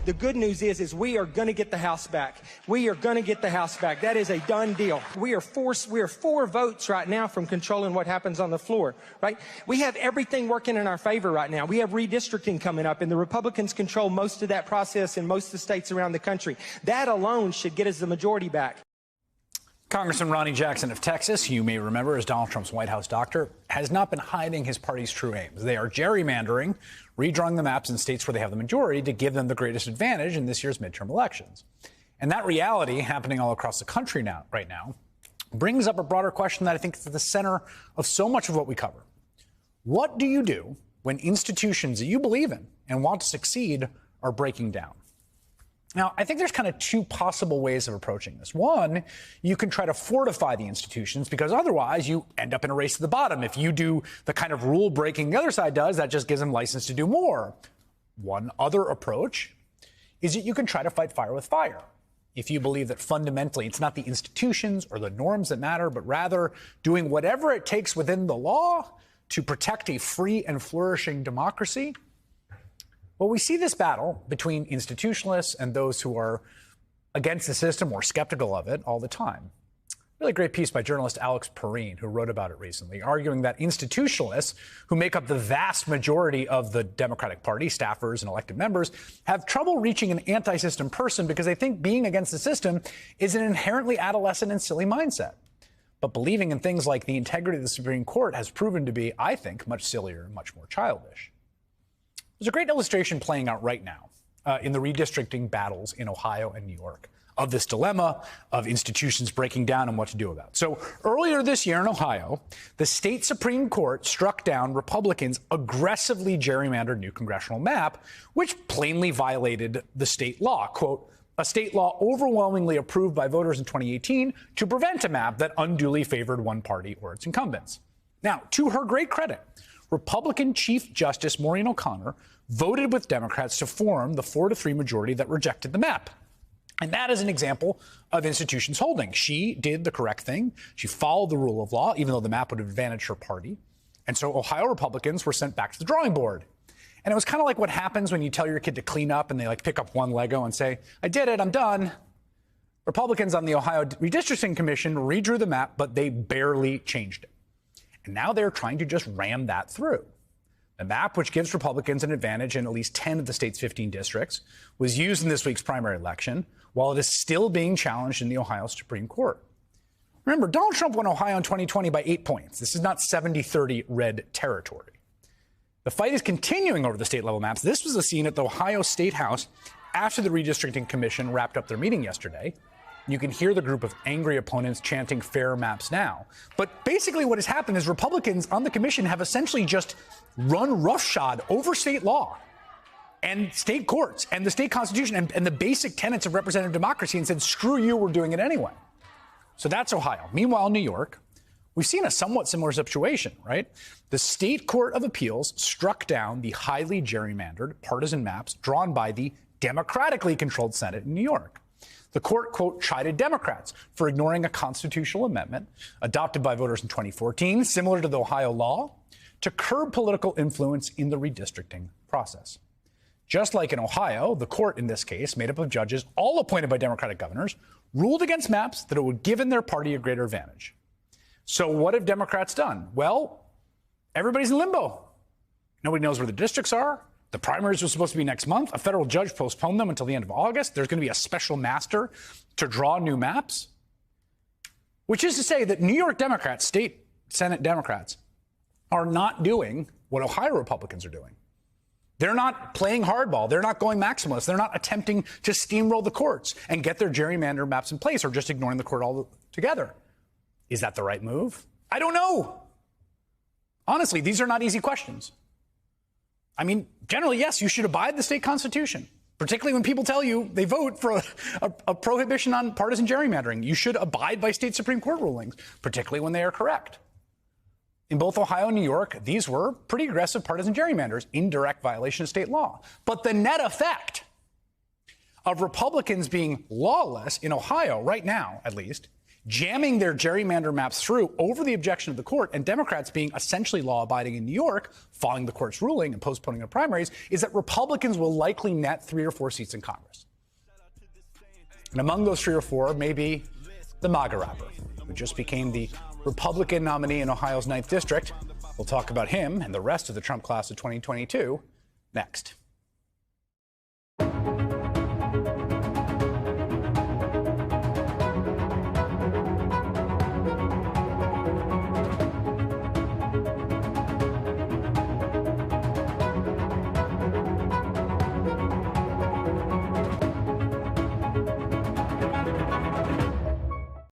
The good news is we are going to get the House back. We are going to get the House back. That is a done deal. We are 4 votes right now from controlling what happens on the floor, right? We have everything working in our favor right now. We have redistricting coming up, and the Republicans control most of that process in most of the states around the country. That alone should get us the majority back. Congressman Ronny Jackson of Texas, you may remember as Donald Trump's White House doctor, has not been hiding his party's true aims. They are gerrymandering, redrawing the maps in states where they have the majority to give them the greatest advantage in this year's midterm elections. And that reality happening all across the country right now brings up a broader question that I think is at the center of so much of what we cover. What do you do when institutions that you believe in and want to succeed are breaking down? Now, I think there's kind of two possible ways of approaching this. One, you can try to fortify the institutions because otherwise you end up in a race to the bottom. If you do the kind of rule breaking the other side does, that just gives them license to do more. One other approach is that you can try to fight fire with fire. If you believe that fundamentally it's not the institutions or the norms that matter, but rather doing whatever it takes within the law to protect a free and flourishing democracy. Well, we see this battle between institutionalists and those who are against the system or skeptical of it all the time. Really great piece by journalist Alex Perrine, who wrote about it recently, arguing that institutionalists, who make up the vast majority of the Democratic Party, staffers and elected members, have trouble reaching an anti-system person because they think being against the system is an inherently adolescent and silly mindset. But believing in things like the integrity of the Supreme Court has proven to be, I think, much sillier and much more childish. There's a great illustration playing out right now in the redistricting battles in Ohio and New York of this dilemma of institutions breaking down and what to do about it. So earlier this year in Ohio, the state Supreme Court struck down Republicans' aggressively gerrymandered new congressional map, which plainly violated the state law. Quote, a state law overwhelmingly approved by voters in 2018 to prevent a map that unduly favored one party or its incumbents. Now, to her great credit, Republican Chief Justice Maureen O'Connor voted with Democrats to form the 4-3 majority that rejected the map. And that is an example of institutions holding. She did the correct thing. She followed the rule of law, even though the map would have advantaged her party. And so Ohio Republicans were sent back to the drawing board. And it was kind of like what happens when you tell your kid to clean up and they pick up one Lego and say, I did it, I'm done. Republicans on the Ohio Redistricting Commission redrew the map, but they barely changed it. And now they're trying to just ram that through. The map, which gives Republicans an advantage in at least 10 of the state's 15 districts, was used in this week's primary election, while it is still being challenged in the Ohio Supreme Court. Remember, Donald Trump won Ohio in 2020 by 8 points. This is not 70-30 red territory. The fight is continuing over the state-level maps. This was the scene at the Ohio State House after the Redistricting Commission wrapped up their meeting yesterday. You can hear the group of angry opponents chanting fair maps now. But basically what has happened is Republicans on the commission have essentially just run roughshod over state law and state courts and the state constitution and the basic tenets of representative democracy and said, screw you, we're doing it anyway. So that's Ohio. Meanwhile, New York, we've seen a somewhat similar situation, right? The State Court of Appeals struck down the highly gerrymandered partisan maps drawn by the democratically controlled Senate in New York. The court, quote, chided Democrats for ignoring a constitutional amendment adopted by voters in 2014, similar to the Ohio law, to curb political influence in the redistricting process. Just like in Ohio, the court in this case, made up of judges all appointed by Democratic governors, ruled against maps that it would give their party a greater advantage. So what have Democrats done? Well, everybody's in limbo. Nobody knows where the districts are. The primaries were supposed to be next month. A federal judge postponed them until the end of August. There's going to be a special master to draw new maps, which is to say that New York Democrats, state Senate Democrats, are not doing what Ohio Republicans are doing. They're not playing hardball. They're not going maximalist. They're not attempting to steamroll the courts and get their gerrymander maps in place or just ignoring the court altogether. Is that the right move? I don't know. Honestly, these are not easy questions. I mean, generally, yes, you should abide the state constitution, particularly when people tell you they vote for a prohibition on partisan gerrymandering. You should abide by state Supreme Court rulings, particularly when they are correct. In both Ohio and New York, these were pretty aggressive partisan gerrymanders in direct violation of state law. But the net effect of Republicans being lawless in Ohio right now, at least, jamming their gerrymander maps through over the objection of the court, and Democrats being essentially law-abiding in New York, following the court's ruling and postponing the primaries, is that Republicans will likely net 3 or 4 seats in Congress. And among those 3 or 4 may be the MAGA rapper, who just became the Republican nominee in Ohio's 9th District. We'll talk about him and the rest of the Trump class of 2022 next.